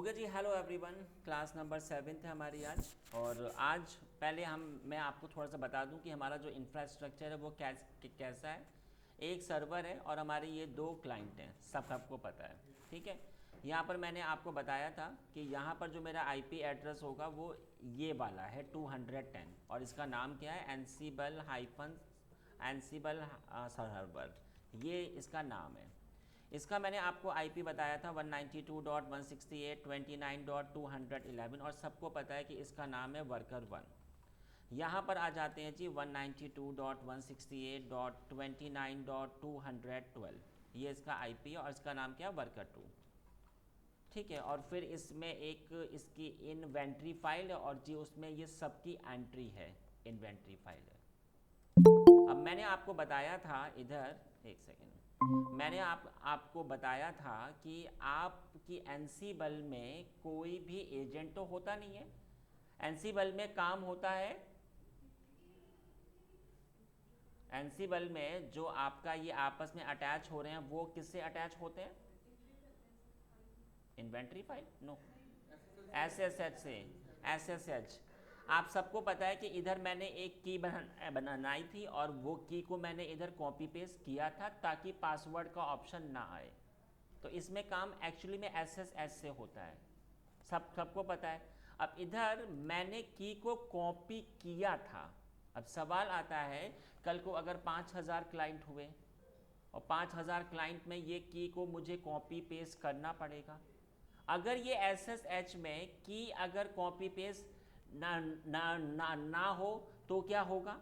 Okay जी, hello everyone. Class number 7 है हमारी आज। और आज पहले मैं आपको थोड़ा सा बता दूं कि हमारा जो इंफ्रास्ट्रक्चर है वो कैसा है। एक सर्वर है और हमारे ये दो क्लाइंट हैं, सबको पता है। ठीक है, यहाँ पर मैंने आपको बताया था कि यहाँ पर जो मेरा आईपी एड्रेस होगा वो ये वाला है 210, और इसका नाम क्या है, एनसीबल सर्वर, ये इसका नाम है। इसका मैंने आपको आईपी बताया था 192.168.29.211, और सबको पता है कि इसका नाम है वर्कर 1। यहाँ पर आ जाते हैं जी 192.168.29.212, ये इसका आईपी है और इसका नाम क्या है, वर्कर 2। ठीक है, और फिर इसमें एक इसकी इन्वेंट्री फाइल है और जी उसमें ये सबकी एंट्री है, इन्वेंट्री फाइल है। अब मैंने आपको बताया था इधर, एक सेकेंड, मैंने आपको बताया था कि आपकी एनसीबल में कोई भी एजेंट तो होता नहीं है। एनसीबल में काम होता है, एनसीबल में जो आपका ये आपस में अटैच हो रहे हैं वो किससे अटैच होते हैं, इन्वेंट्री फाइल, नो, एसएसएच से। एसएसएच, आप सबको पता है कि इधर मैंने एक की बनाई थी और वो की को मैंने इधर कॉपी पेस्ट किया था ताकि पासवर्ड का ऑप्शन ना आए। तो इसमें काम एक्चुअली में एसएसएच से होता है, सबको पता है। अब इधर मैंने की को कॉपी किया था। अब सवाल आता है, कल को अगर 5000 क्लाइंट हुए और 5000 क्लाइंट में ये की को मुझे कॉपी पेस्ट करना पड़ेगा। अगर ये एसएसएच में की अगर कॉपी पेस्ट ना हो तो क्या होगा,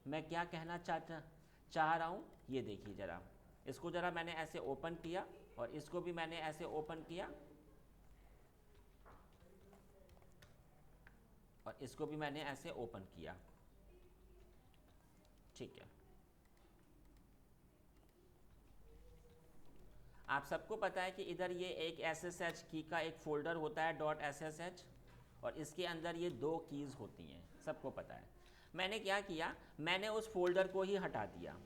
मैं क्या कहना चाह रहा हूँ ये देखिए ज़रा। इसको ज़रा मैंने ऐसे ओपन किया और इसको भी मैंने ऐसे ओपन किया और इसको भी मैंने ऐसे ओपन किया। ठीक है, आप सबको पता है कि इधर ये एक SSH की का एक फोल्डर होता है .ssh, और इसके अंदर ये दो कीज़ होती हैं, सबको पता है। मैंने क्या किया, मैंने उस फोल्डर को ही हटा दिया।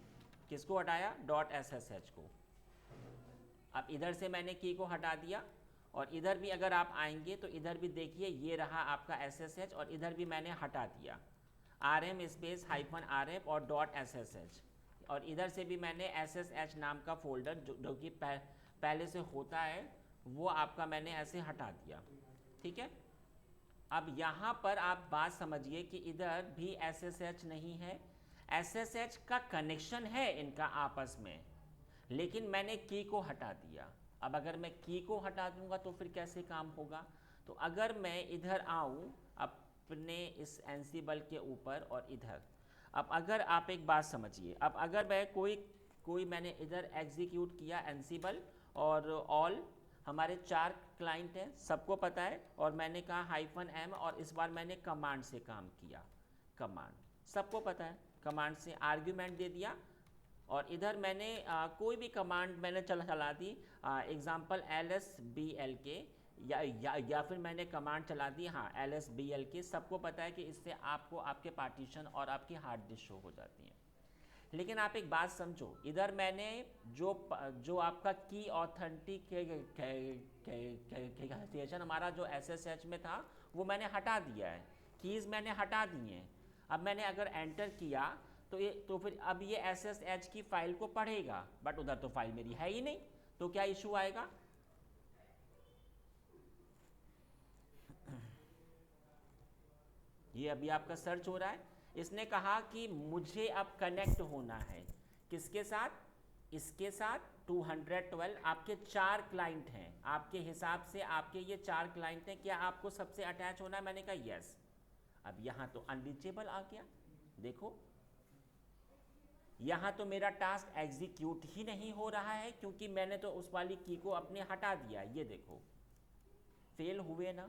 किसको हटाया, .ssh को। अब इधर से मैंने की को हटा दिया और इधर भी अगर आप आएंगे तो इधर भी देखिए ये रहा आपका SSH, और इधर भी मैंने हटा दिया RM स्पेस -RF और .ssh, और इधर से भी मैंने SSH नाम का फोल्डर जो कि पहले से होता है वो आपका मैंने ऐसे हटा दिया। ठीक है, अब यहाँ पर आप बात समझिए कि इधर भी SSH नहीं है, SSH का कनेक्शन है इनका आपस में, लेकिन मैंने की को हटा दिया। अब अगर मैं की को हटा दूंगा तो फिर कैसे काम होगा। तो अगर मैं इधर आऊँ अपने इस एनसीबल के ऊपर और इधर, अब अगर आप एक बात समझिए, अब अगर मैं कोई मैंने इधर एग्जीक्यूट किया एनसीबल, और ऑल हमारे 4 क्लाइंट हैं, सबको पता है, और मैंने कहा -m, और इस बार मैंने कमांड से काम किया। कमांड सबको पता है, कमांड से आर्ग्यूमेंट दे दिया, और इधर मैंने कोई भी कमांड मैंने चला दी, एग्जाम्पल LSBLK, या फिर मैंने कमांड चला दी हाँ LSBLK। सबको पता है कि इससे आपको आपके पार्टीशन और आपकी हार्ड डिस्क शो हो जाती है। लेकिन आप एक बात समझो, इधर मैंने जो आपका की ऑथेंटिकेशन हमारा जो SSH में था वो मैंने हटा दिया है, कीज़ मैंने हटा दी हैं। अब मैंने अगर एंटर किया तो फिर अब ये SSH की फाइल को पढ़ेगा, बट उधर तो फाइल मेरी है ही नहीं, तो क्या इशू आएगा। ये अभी आपका सर्च हो रहा है, इसने कहा कि मुझे अब कनेक्ट होना है किसके साथ, इसके साथ 212। आपके 4 क्लाइंट हैं, आपके हिसाब से आपके ये 4 क्लाइंट हैं, क्या आपको सबसे अटैच होना है, मैंने कहा यस। अब यहाँ तो अनरीचेबल आ गया, देखो यहाँ तो मेरा टास्क एग्जीक्यूट ही नहीं हो रहा है क्योंकि मैंने तो उस वाली की को अपने हटा दिया। ये देखो फेल हुए ना।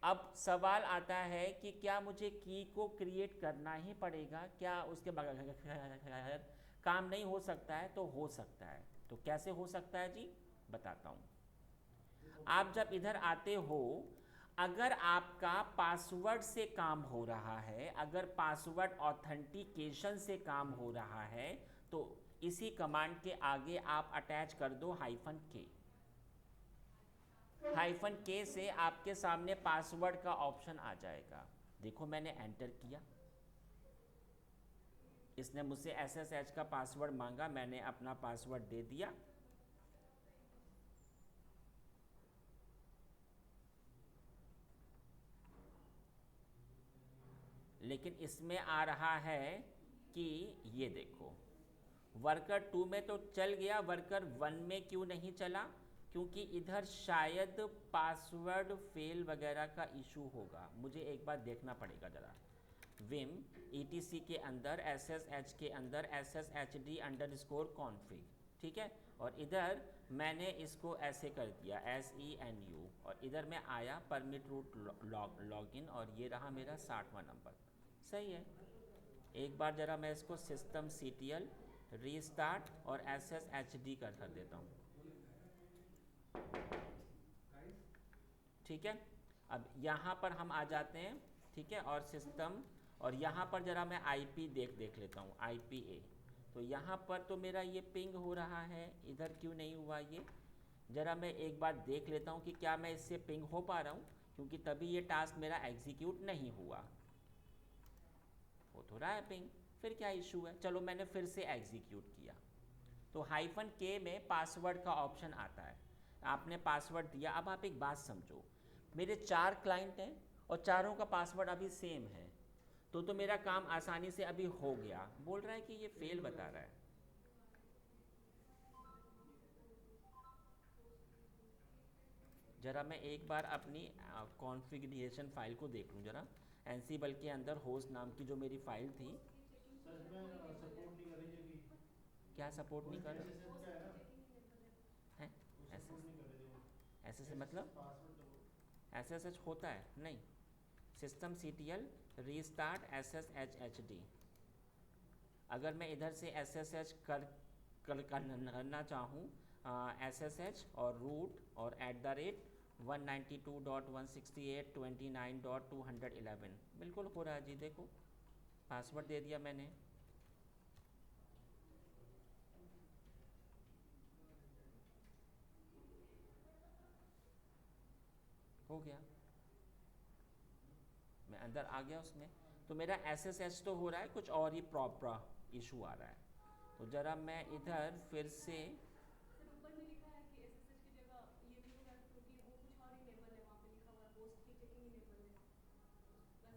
अब सवाल आता है कि क्या मुझे की को क्रिएट करना ही पड़ेगा, क्या उसके बगैर काम नहीं हो सकता है, तो हो सकता है। तो कैसे हो सकता है जी, बताता हूँ। आप जब इधर आते हो, अगर आपका पासवर्ड से काम हो रहा है, अगर पासवर्ड ऑथेंटिकेशन से काम हो रहा है, तो इसी कमांड के आगे आप अटैच कर दो -K। हाइफन के से आपके सामने पासवर्ड का ऑप्शन आ जाएगा। देखो मैंने एंटर किया, इसने मुझसे SSH का पासवर्ड मांगा, मैंने अपना पासवर्ड दे दिया। लेकिन इसमें आ रहा है कि ये देखो वर्कर 2 में तो चल गया, वर्कर 1 में क्यों नहीं चला? क्योंकि इधर शायद पासवर्ड फेल वगैरह का इशू होगा, मुझे एक बार देखना पड़ेगा ज़रा। विम ETC के अंदर SSH के अंदर SSHD_config, ठीक है, और इधर मैंने इसको ऐसे कर दिया SENU, और इधर मैं आया परमिट रूट लॉगिन, और ये रहा मेरा 60वां नंबर। सही है। एक बार ज़रा मैं इसको सिस्टम CTL रीस्टार्ट और SSHD कर देता हूँ, ठीक है। अब यहाँ पर हम आ जाते हैं, ठीक है, और सिस्टम, और यहाँ पर ज़रा मैं IP देख लेता हूँ, IPA। तो यहाँ पर तो मेरा ये पिंग हो रहा है, इधर क्यों नहीं हुआ ये? ज़रा मैं एक बार देख लेता हूँ कि क्या मैं इससे पिंग हो पा रहा हूँ, क्योंकि तभी ये टास्क मेरा एग्जीक्यूट नहीं हुआ। हो तो रहा है पिंग, फिर क्या इशू है? चलो मैंने फिर से एग्जीक्यूट किया, तो हाइफन के में पासवर्ड का ऑप्शन आता है, आपने पासवर्ड दिया। अब आप एक बात समझो, मेरे 4 क्लाइंट हैं और चारों का पासवर्ड अभी सेम है, तो मेरा काम आसानी से अभी हो गया। बोल रहा है कि ये फेल बता रहा है। ज़रा मैं एक बार अपनी कॉन्फ़िगरेशन फाइल को देख लूँ ज़रा। एनसीबल के अंदर होस्ट नाम की जो मेरी फाइल थी, सच में सपोर्ट नहीं कर रही थी। क्या सपोर्ट नहीं कर एसएसएच का है ना, है? वो ऐसे सपोर्ट नहीं कर रही थी। वो ऐसे से एसएसएच मतलब पासवर्ड का वो SSH होता है नहीं, सिस्टम CTL रीस्टार्ट SSHD। अगर मैं इधर से SSH करना चाहूँ SSH और रूट और @192.168.29.211, बिल्कुल हो रहा है जी। देखो पासवर्ड दे दिया मैंने, हो गया, मैं अंदर आ गया उसमें। तो मेरा SSH तो हो रहा है, कुछ और ही प्रॉपर इशू आ रहा है। तो ज़रा मैं इधर फिर से सर ऊपर में लिखा है कि एसएसएच की जगह ये भी होगा, क्योंकि वो कुछ और इनेबल है, वहाँ पे लिखा हुआ है होस्ट की चेकिंग इनेबल है।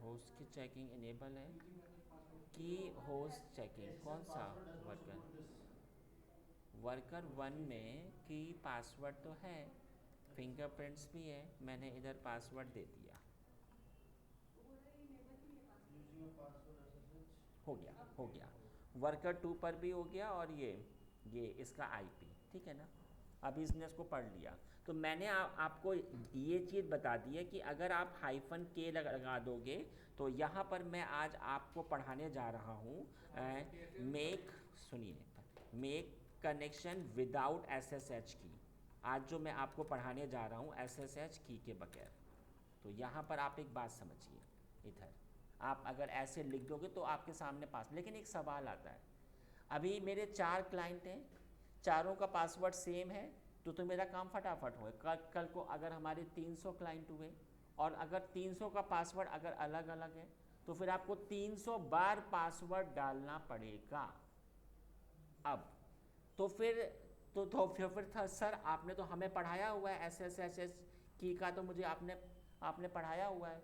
होस्ट की चेकिंग इनेबल है यूजिंग मैसेज पासवर्ड कि होस्ट चेकिंग कौन एसएसएच सा password does not worker? Support this. Worker 1 में की पासवर्ड तो है, फिंगरप्रिंट्स भी है, मैंने इधर पासवर्ड दे दिया, वो बोल रहा है इनेबल ही है password. Using a password SSH हो गया, हो गया। वर्कर 2 पर भी हो गया, और ये इसका IP, ठीक है ना। अभी इसने इसको पढ़ लिया। तो मैंने आपको ये चीज़ बता दी है कि अगर आप हाइफन के लगा दोगे, तो यहाँ पर मैं आज आपको पढ़ाने जा रहा हूँ मेक, सुनिए, मेक कनेक्शन विदाउट SSH की। आज जो मैं आपको पढ़ाने जा रहा हूँ SSH की के बगैर। तो यहाँ पर आप एक बात समझिए, इधर आप अगर ऐसे लिख दोगे तो आपके सामने पास, लेकिन एक सवाल आता है, अभी मेरे 4 क्लाइंट हैं, चारों का पासवर्ड सेम है, तो मेरा काम फटाफट हो। कल को अगर हमारे 300 क्लाइंट हुए, और अगर 300 का पासवर्ड अगर अलग अलग है, तो फिर आपको 300 बार पासवर्ड डालना पड़ेगा। अब तो फिर फिर था सर, आपने तो हमें पढ़ाया हुआ है SSH की का, तो मुझे आपने पढ़ाया हुआ है।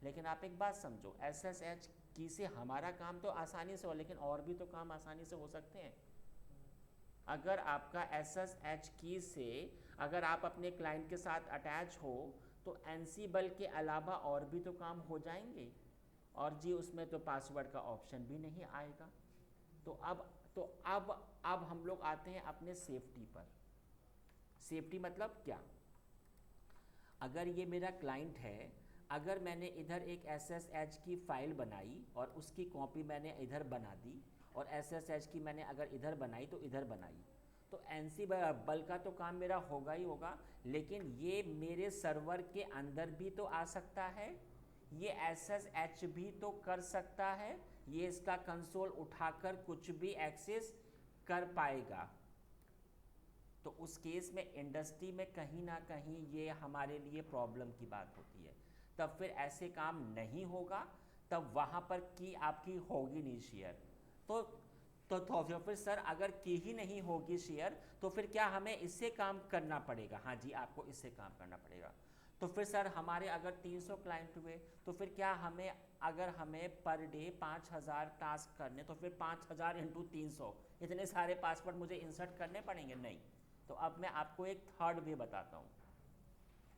लेकिन आप एक बात समझो, SSH की से हमारा काम तो आसानी से हो, लेकिन और भी तो काम आसानी से हो सकते हैं। अगर आपका SSH की से अगर आप अपने क्लाइंट के साथ अटैच हो, तो एनसीबल के अलावा और भी तो काम हो जाएंगे, और जी उसमें तो पासवर्ड का ऑप्शन भी नहीं आएगा। तो अब हम लोग आते हैं अपने सेफ्टी पर। सेफ्टी मतलब क्या? अगर ये मेरा क्लाइंट है, अगर मैंने इधर एक SSH की फ़ाइल बनाई और उसकी कॉपी मैंने इधर बना दी, और SSH की मैंने अगर इधर बनाई तो इधर बनाई, तो एनसीबल का तो काम मेरा होगा ही होगा, लेकिन ये मेरे सर्वर के अंदर भी तो आ सकता है, ये SSH भी तो कर सकता है, ये इसका कंसोल उठाकर कुछ भी एक्सेस कर पाएगा। तो उस केस में इंडस्ट्री में कहीं ना कहीं ये हमारे लिए प्रॉब्लम की बात होती है, तब फिर ऐसे काम नहीं होगा, तब वहाँ पर की आपकी होगी नहीं शेयर। तो फिर सर अगर की ही नहीं होगी शेयर तो फिर क्या हमें इससे काम करना पड़ेगा? हाँ जी, आपको इससे काम करना पड़ेगा। तो फिर सर हमारे अगर 300 क्लाइंट हुए तो फिर क्या हमें, अगर हमें पर डे 5000 टास्क करने तो फिर 5000 इंटू 300 इतने सारे पासवर्ड मुझे इंसर्ट करने पड़ेंगे? नहीं। तो अब मैं आपको एक थर्ड वे बताता हूँ।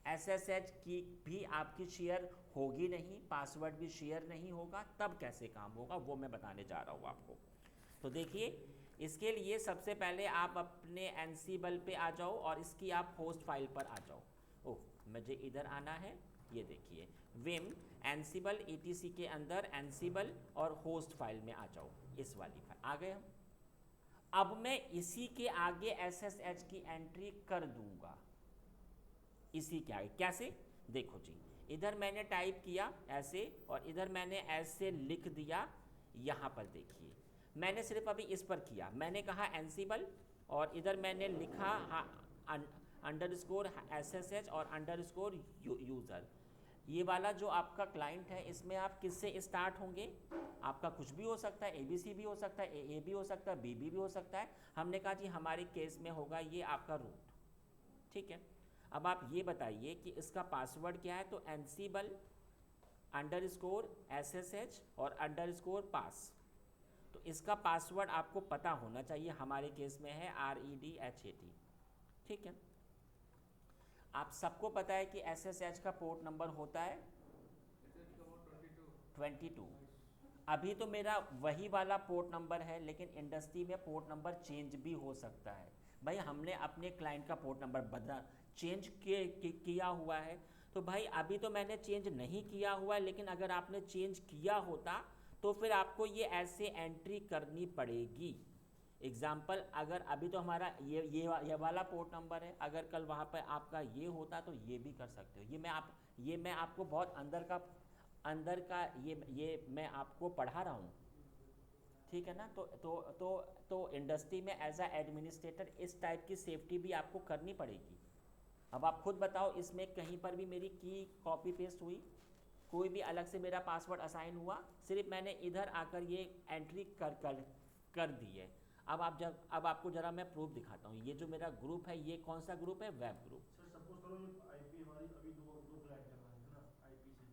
SSH की भी आपकी शेयर होगी नहीं, पासवर्ड भी शेयर नहीं होगा, तब कैसे काम होगा वो मैं बताने जा रहा हूँ आपको। तो देखिए, इसके लिए सबसे पहले आप अपने एनसीबल पे आ जाओ और इसकी आप होस्ट फाइल पर आ जाओ। ओह, मुझे इधर आना है, ये देखिए विम एनसीबल etc के अंदर एनसीबल और होस्ट फाइल में आ जाओ, इस वाली फाइल आ गए हम। अब मैं इसी के आगे SSH की एंट्री कर दूंगा, इसी के आगे। कैसे? देखो जी, इधर मैंने टाइप किया ऐसे और इधर मैंने ऐसे लिख दिया। यहाँ पर देखिए, मैंने सिर्फ अभी इस पर किया, मैंने कहा एनसीबल और इधर मैंने लिखा _SSH और _यूज़र। ये वाला जो आपका क्लाइंट है, इसमें आप किससे स्टार्ट होंगे? आपका कुछ भी हो सकता है, ABC भी हो सकता है, AA भी हो सकता है, BB भी हो सकता है। हमने कहा जी हमारे केस में होगा ये आपका रूट, ठीक है। अब आप ये बताइए कि इसका पासवर्ड क्या है? तो एनसीबल _SSH और _pass। तो इसका पासवर्ड आपको पता होना चाहिए, हमारे केस में है REDHAT, ठीक है। आप सबको पता है कि SSH का पोर्ट नंबर होता है 22। अभी तो मेरा वही वाला पोर्ट नंबर है, लेकिन इंडस्ट्री में पोर्ट नंबर चेंज भी हो सकता है। भाई हमने अपने क्लाइंट का पोर्ट नंबर चेंज किया हुआ है, तो भाई अभी तो मैंने चेंज नहीं किया हुआ है, लेकिन अगर आपने चेंज किया होता तो फिर आपको ये ऐसे एंट्री करनी पड़ेगी। एग्जाम्पल, अगर अभी तो हमारा ये वाला पोर्ट नंबर है, अगर कल वहाँ पर आपका ये होता तो ये भी कर सकते हो। ये मैं आपको बहुत अंदर का ये मैं आपको पढ़ा रहा हूँ, ठीक है ना। तो इंडस्ट्री में एज अ एडमिनिस्ट्रेटर इस टाइप की सेफ्टी भी आपको करनी पड़ेगी। अब आप खुद बताओ, इसमें कहीं पर भी मेरी की कॉपी पेस्ट हुई? कोई भी अलग से मेरा पासवर्ड असाइन हुआ? सिर्फ मैंने इधर आकर ये एंट्री कर दी है। अब आपको ज़रा मैं प्रूफ दिखाता हूँ। ये जो मेरा ग्रुप है, ये कौन सा ग्रुप है? Web group. सर सपोज करो ये आईपी हमारी अभी दो क्लाइंट चल रहा है ना आईपी से।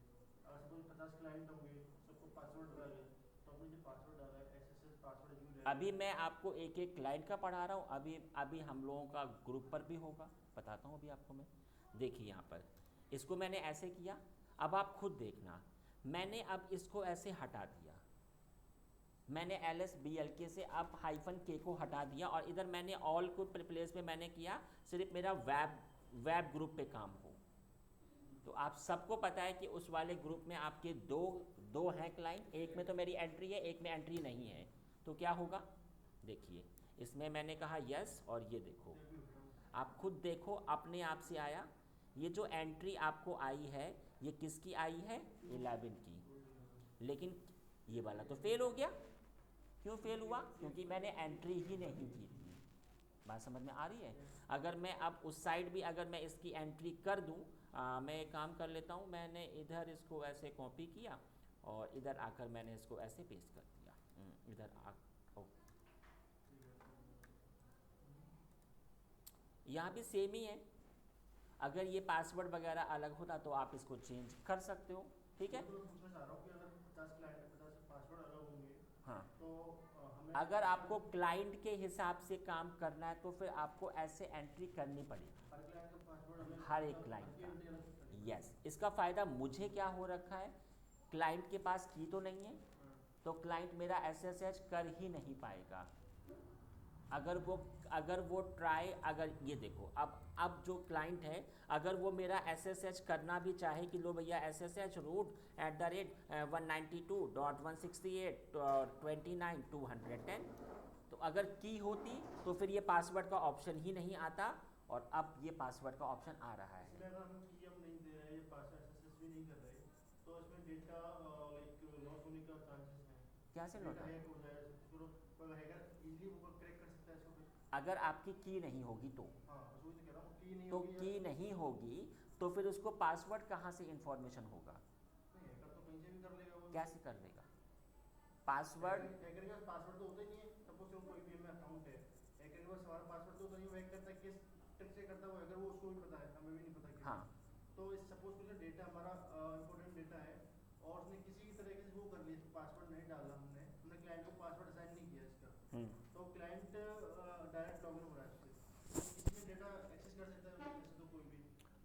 अगर सपोज 50 क्लाइंट होंगे, सबको पासवर्ड डाला गया, तो आपने जो पासवर्ड डाला है SSH पासवर्ड यूज है। अभी मैं आपको एक एक क्लाइंट का पढ़ा रहा हूँ, अभी हम लोगों का ग्रुप पर भी होगा, बताता हूँ अभी आपको मैं। देखिए यहाँ पर इसको मैंने ऐसे किया, अब आप खुद देखना। मैंने अब इसको ऐसे हटा दिया, मैंने LSBLK से अब -K को हटा दिया और इधर मैंने ऑल को प्लेस में मैंने किया, सिर्फ मेरा वेब ग्रुप पे काम हो। तो आप सबको पता है कि उस वाले ग्रुप में आपके दो हैं क्लाइंट, एक में तो मेरी एंट्री है, एक में एंट्री नहीं है। तो क्या होगा? देखिए, इसमें मैंने कहा यस और ये देखो, आप खुद देखो, अपने आप से आया। ये जो एंट्री आपको आई है, ये किसकी आई है? 11 की। लेकिन ये वाला तो फेल हो गया। क्यों फेल हुआ? क्योंकि मैंने एंट्री ही नहीं की थी। बात समझ में आ रही है? अगर मैं अब उस साइड भी अगर मैं इसकी एंट्री कर दूं, मैं एक काम कर लेता हूं, मैंने इधर इसको ऐसे कॉपी किया और इधर आकर मैंने इसको ऐसे पेस्ट कर दिया। इधर यहाँ भी सेम ही है। अगर ये पासवर्ड वगैरह अलग होता तो आप इसको चेंज कर सकते हो, ठीक है। तो मैं पूछना चाह रहा हूँ कि अगर 50 क्लाइंट 50 पासवर्ड अलग होंगे, हाँ, तो हमें अगर आपको क्लाइंट के हिसाब से काम करना है तो फिर आपको ऐसे एंट्री करनी पड़ेगी, हर क्लाइंट का पासवर्ड हमें हर एक क्लाइंट का। यस, इसका फ़ायदा मुझे क्या हो रखा है? क्लाइंट के पास की तो नहीं है, तो क्लाइंट मेरा SSH कर ही नहीं पाएगा। अगर वो ट्राई, अगर ये देखो, अब जो क्लाइंट है, अगर वो मेरा SSH करना भी चाहे कि लो भैया SSH root @192.168.29.210, तो अगर की होती तो फिर ये पासवर्ड का ऑप्शन ही नहीं आता, और अब ये पासवर्ड का ऑप्शन आ रहा है। इसमें अगर हम की हम नहीं दे रहे, ये पासवर्ड SSH भी नहीं कर रहे, तो इसमें डेटा लाइक लॉस होने का चांसेस है। क्या से डेटा लौटा? हैक हो जाए, कोई हैकर इजीली वो क्रैक कर सकता है इसको फिर। अगर आपकी की नहीं होगी तो हाँ बस वही तो कह रहा हूँ, की नहीं तो होगी की नहीं होगी तो फिर उसको पासवर्ड कहाँ से इंफॉर्मेशन होगा? नहीं, हैकर तो कहीं से भी कर लेगा वो। कैसे कर लेगा पासवर्ड? हैकर के पास पासवर्ड तो होता ही नहीं है। सपोज कोई भी हमें अकाउंट है, हैकर के पास हमारा पासवर्ड तो होता नहीं है, वो हैक करता है किस ट्रिक से करता है वो हैकर, वो उसको भी पता है, हमें भी नहीं पता किस। हाँ तो इस सपोज कुछ डेटा हमारा इंपॉर्टेंट डेटा है और उसने किसी भी तरीके से वो कर लिया, पासवर्ड नहीं डाला हमने हमने क्लाइंट को पासवर्ड असाइन नहीं किया इसका, तो क्लाइंट डायरेक्ट लॉगिन हो रहा है उससे, किसी भी डेटा एक्सेस कर सकता है वैसे तो कोई भी।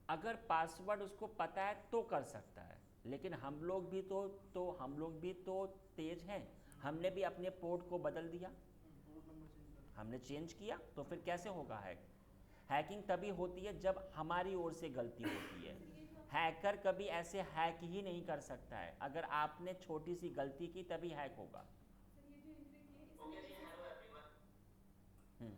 अगर पासवर्ड उसको पता है तो कर सकता है, लेकिन हम लोग भी तो तेज हैं, हमने भी अपने पोर्ट को बदल दिया, पोर्ट नंबर चेंज कर। हमने चेंज किया, तो फिर कैसे होगा हैक? हैकिंग तभी होती है जब हमारी ओर से गलती होती है। हैकर कभी ऐसे हैक ही नहीं कर सकता है, अगर आपने छोटी सी गलती की तभी हैक होगा। सर ये जो एंट्री की है इसमें हम्म,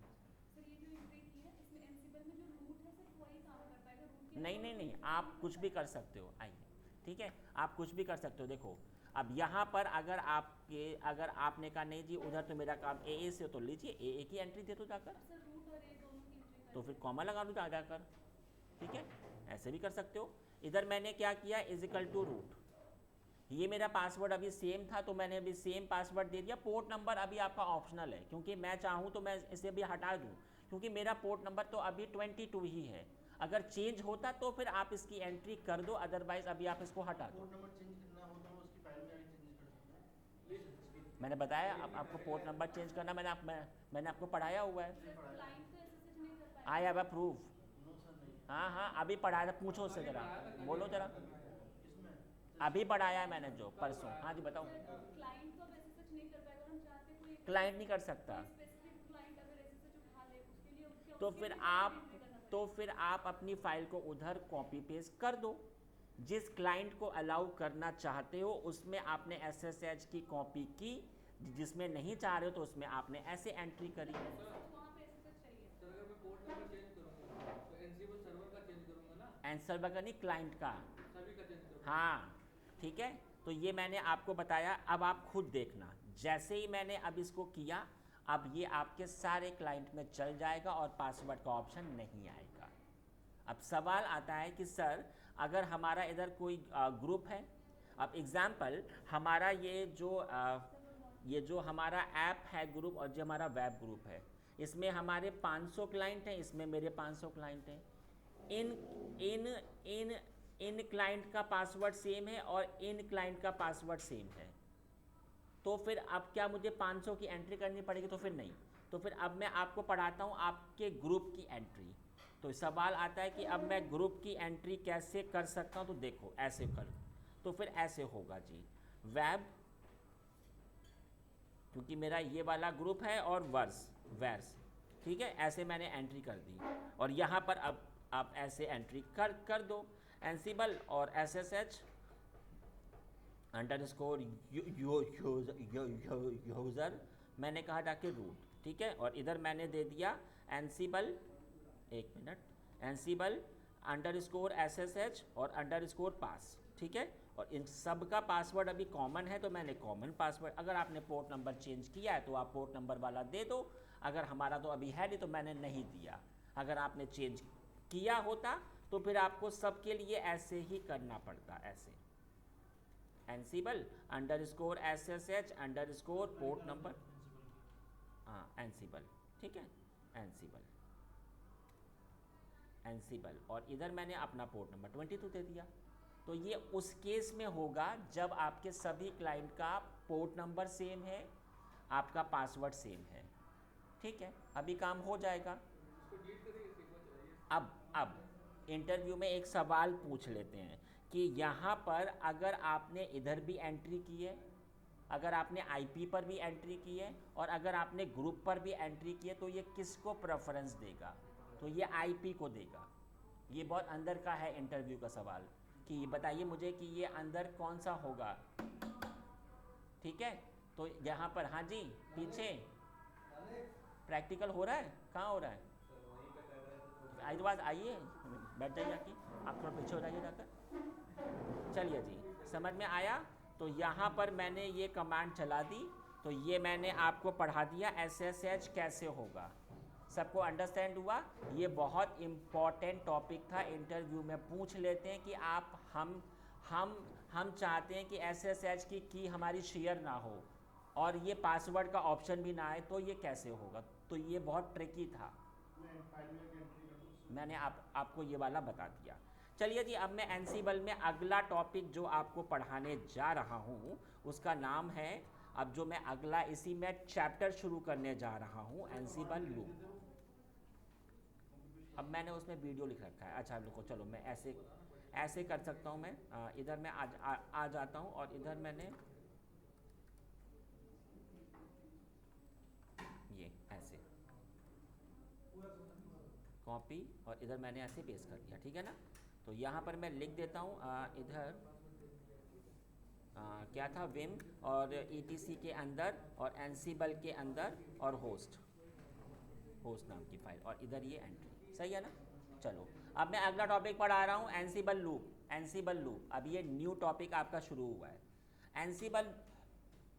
सर ये जो एंट्री की है इसमें एनसिबल में जो रूट है सिर्फ वही काम कर पाएगा, रूट के नहीं अलावा नहीं नहीं, कोई आप नहीं कुछ कर भी पाएगा। कर सकते हो, आइए, ठीक है, आप कुछ भी कर सकते हो। देखो अब यहाँ पर अगर आपने कहा नहीं जी उधर तो मेरा काम ए से, तो लीजिए ए की एंट्री दे दो जाकर, सर रूट और ये दोनों की एंट्री तो कर फिर कॉमा लगा दो जाकर, ठीक है, ऐसे भी कर सकते हो। इधर मैंने क्या किया, इजिकल टू रूट, ये मेरा पासवर्ड अभी सेम था तो मैंने अभी सेम पासवर्ड दे दिया। पोर्ट नंबर अभी आपका ऑप्शनल है, क्योंकि मैं चाहूँ तो मैं इसे भी हटा दूँ, क्योंकि मेरा पोर्ट नंबर तो अभी 22 ही है, अगर चेंज होता तो फिर आप इसकी एंट्री कर दो, अदरवाइज अभी आप इसको हटा दो। पोर्ट नंबर चेंज करना हो तो उसकी फाइल में आके चेंज कर सकते हैं। मैंने बताया अब आपको पोर्ट नंबर चेंज करना, मैंने आपको पढ़ाया हुआ है। सर क्लाइंट तो एसएसएच नहीं कर पाएगा। I have a proof. No sir नहीं। हाँ हाँ अभी पढ़ाया था, पूछो उससे ज़रा, बोलो ज़रा, किसमें? अभी पढ़ाया है मैंने जो परसों। हाँ जी बताओ। सर क्लाइंट तो अब एसएसएच नहीं कर पाएगा, हम चाहते हैं कोई क्लाइंट नहीं कर सकता, स्पेसिफिक क्लाइंट अगर एसएसएच उठा ले उसके लिए उसके तो उसके फिर लिए फाइल आप एंट्री करना तो पड़ेगा। फिर आप अपनी फाइल को उधर कॉपी पेस्ट कर दो, जिस क्लाइंट को अलाउ करना चाहते हो उसमें आपने एसएसएच की कॉपी की, जिसमें नहीं चाह रहे हो तो उसमें आपने ऐसे एंट्री करी। एसएसएच वहाँ पे एसएसएच चाहिए। सर अगर मैं पोर्ट नंबर चेंज करूँगा तो एनसीबल सर्वर का चेंज करूँगा ना, आंसर बका नहीं, क्लाइंट का। सभी का चेंज करूँगा। हाँ ठीक है, तो ये मैंने आपको बताया, अब आप खुद देखना, जैसे ही मैंने अब इसको किया अब ये आपके सारे क्लाइंट में चल जाएगा और पासवर्ड का ऑप्शन नहीं आएगा। अब सवाल आता है कि सर अगर हमारा इधर कोई ग्रुप है, अब एग्जाम्पल हमारा ये जो हमारा ऐप है ग्रुप और जो हमारा वेब ग्रुप है, इसमें हमारे 500 क्लाइंट हैं, इसमें मेरे 500 क्लाइंट हैं, इन इन इन इन क्लाइंट का पासवर्ड सेम है और इन क्लाइंट का पासवर्ड सेम है, तो फिर अब क्या मुझे 500 की एंट्री करनी पड़ेगी? तो फिर नहीं, तो फिर अब मैं आपको पढ़ाता हूँ आपके ग्रुप की एंट्री। तो सवाल आता है कि अब मैं ग्रुप की एंट्री कैसे कर सकता हूँ? तो देखो ऐसे कर, तो फिर ऐसे होगा जी, वेब, क्योंकि मेरा ये वाला ग्रुप है, और वर्स, ठीक है, ऐसे मैंने एंट्री कर दी, और यहाँ पर अब आप ऐसे एंट्री कर दो, एनसिबल और एसएसएच अंडरस्कोर यूज़र, मैंने कहा जाके रूट, ठीक है, और इधर मैंने दे दिया एनसिबल, एक मिनट, एनसिबल अंडरस्कोर एसएसएच और अंडरस्कोर पास, ठीक है, और इन सब का पासवर्ड अभी कॉमन है तो मैंने कॉमन पासवर्ड, अगर आपने पोर्ट नंबर चेंज किया है तो आप पोर्ट नंबर वाला दे दो, अगर हमारा तो अभी है नहीं तो मैंने नहीं दिया, अगर आपने चेंज किया होता तो फिर आपको सबके लिए ऐसे ही करना पड़ता, ऐसे एनसिबल underscore SSH underscore port number, हाँ एनसिबल, ठीक है, एनसिबल, और इधर मैंने अपना पोर्ट नंबर 22 दे दिया। तो ये उस केस में होगा जब आपके सभी क्लाइंट का पोर्ट नंबर सेम है, आपका पासवर्ड सेम है, ठीक है, अभी काम हो जाएगा। इसको डिलीट करिए, सीक्वेंस चलाइए। अब इंटरव्यू में एक सवाल पूछ लेते हैं कि यहाँ पर अगर आपने इधर भी एंट्री की है, अगर आपने आईपी पर भी एंट्री की है और अगर आपने ग्रुप पर भी एंट्री की है, तो ये किसको प्रेफरेंस देगा? तो ये आईपी को देगा। ये बहुत अंदर का है इंटरव्यू का सवाल कि ये बताइए मुझे कि ये अंदर कौन सा होगा, ठीक है, तो यहाँ पर, हाँ जी पीछे प्रैक्टिकल हो रहा है, कहाँ हो रहा है? आज बात आइए, बैठ जाइए, आके आप थोड़ा पीछे हो जाइए जाकर। चलिए जी, समझ में आया? तो यहाँ पर मैंने ये कमांड चला दी, तो ये मैंने आपको पढ़ा दिया एसएसएच कैसे होगा, सबको अंडरस्टैंड हुआ? ये बहुत इम्पॉर्टेंट टॉपिक था, इंटरव्यू में पूछ लेते हैं कि आप हम चाहते हैं कि SSH की की हमारी शेयर ना हो और ये पासवर्ड का ऑप्शन भी ना आए, तो ये कैसे होगा? तो ये बहुत ट्रिकी था, मैं फाइल में एंट्री कर दूँ। मैंने आपको ये वाला बता दिया। चलिए जी, अब मैं एनसीबल में अगला टॉपिक जो आपको पढ़ाने जा रहा हूँ उसका नाम है, अब जो मैं अगला इसी में चैप्टर शुरू करने जा रहा हूँ, एनसीबल लूप। अब मैंने उसमें वीडियो लिख रखा है। अच्छा रुको, चलो मैं ऐसे कर सकता हूँ। मैं इधर मैं आ जाता हूँ और इधर मैंने ये ऐसे कॉपी और इधर मैंने ऐसे पेस्ट कर दिया, ठीक है ना। तो यहाँ पर मैं लिख देता हूँ इधर क्या था, विम और ETC के अंदर और एनसीबल के अंदर और होस्ट नाम की फाइल, और इधर ये एंट्री, सही है ना। चलो अब मैं अगला टॉपिक पढ़ा रहा हूँ, एनसीबल लूप। अब ये न्यू टॉपिक आपका शुरू हुआ है। एनसीबल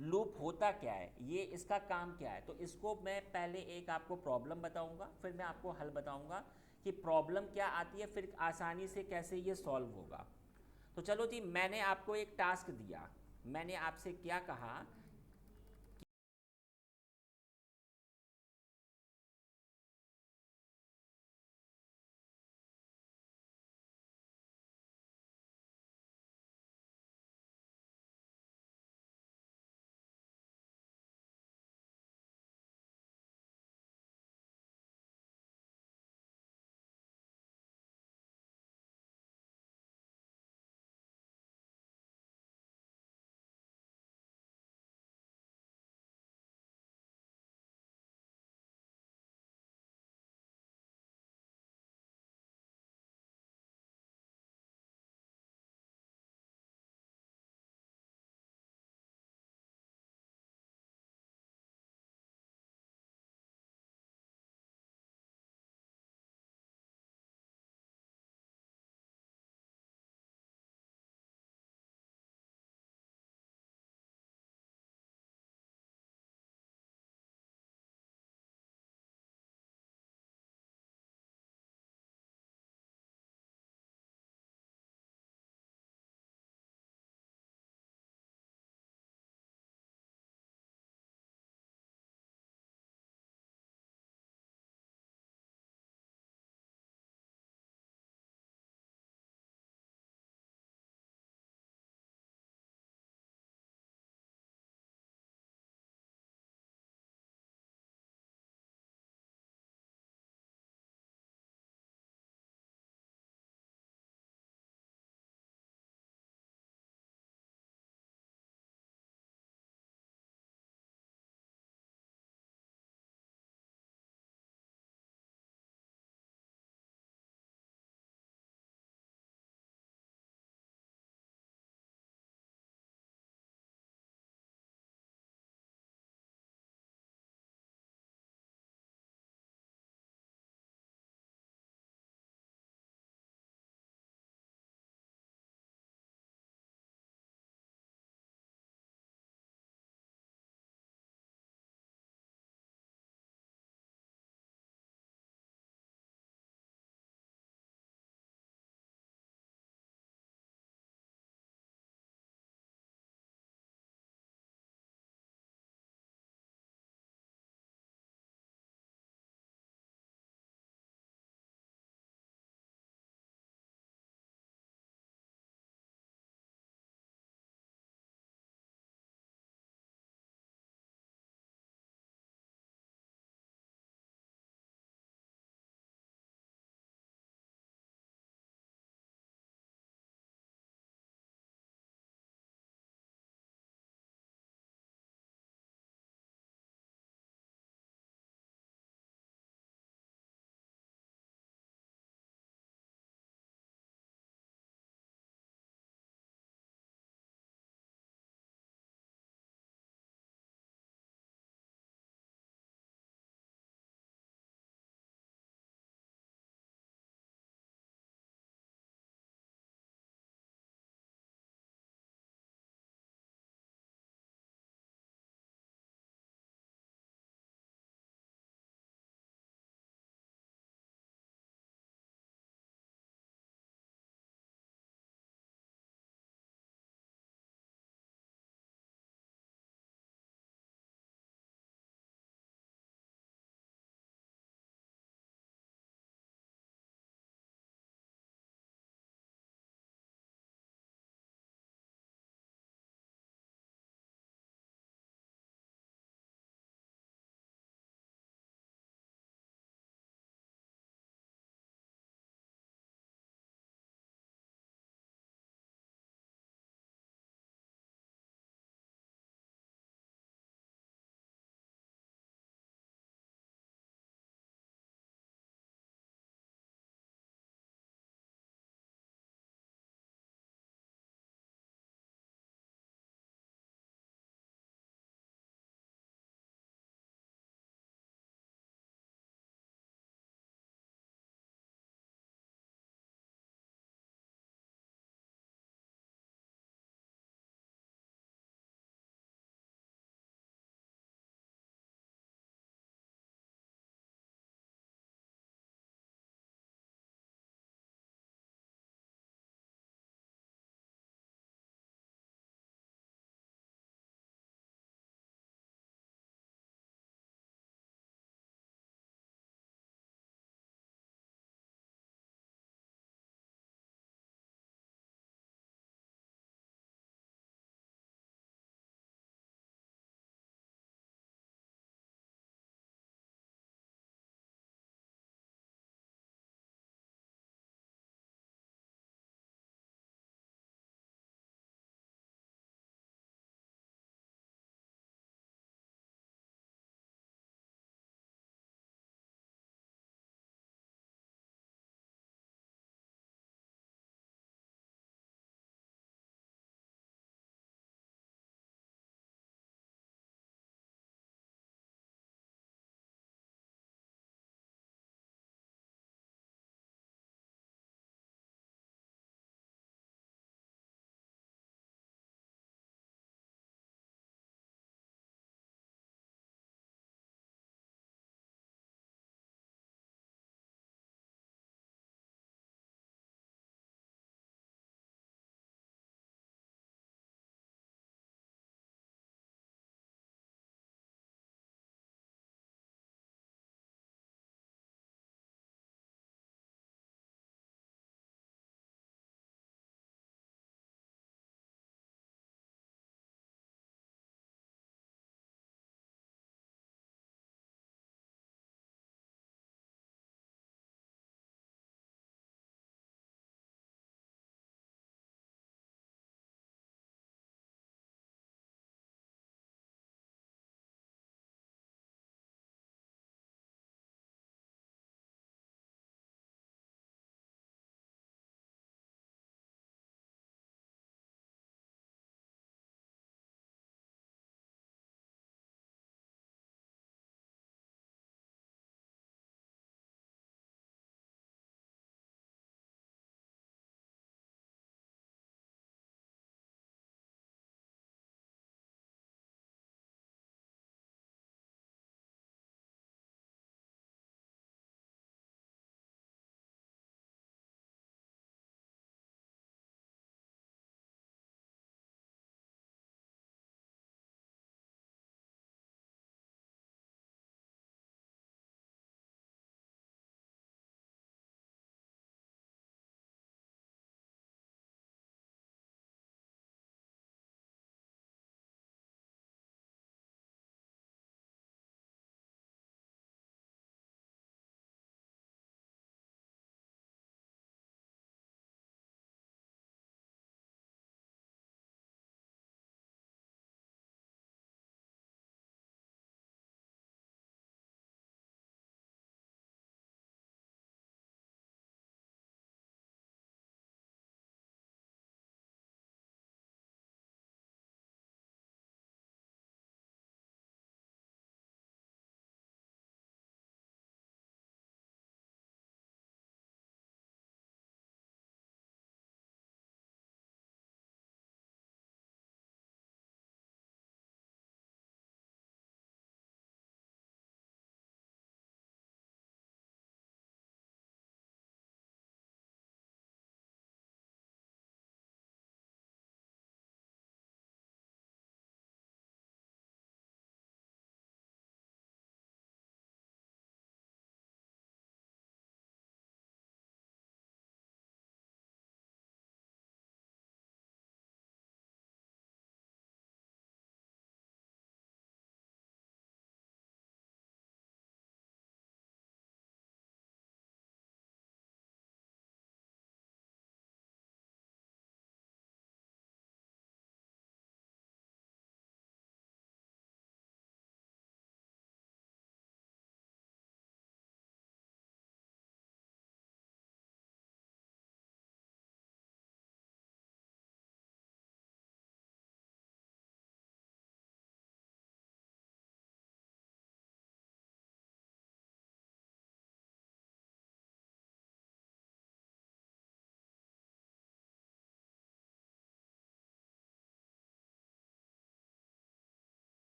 लूप होता क्या है, ये इसका काम क्या है, तो इसको मैं पहले एक आपको प्रॉब्लम बताऊंगा, फिर मैं आपको हल बताऊंगा कि प्रॉब्लम क्या आती है, फिर आसानी से कैसे ये सॉल्व होगा। तो चलो जी, मैंने आपको एक टास्क दिया, मैंने आपसे क्या कहा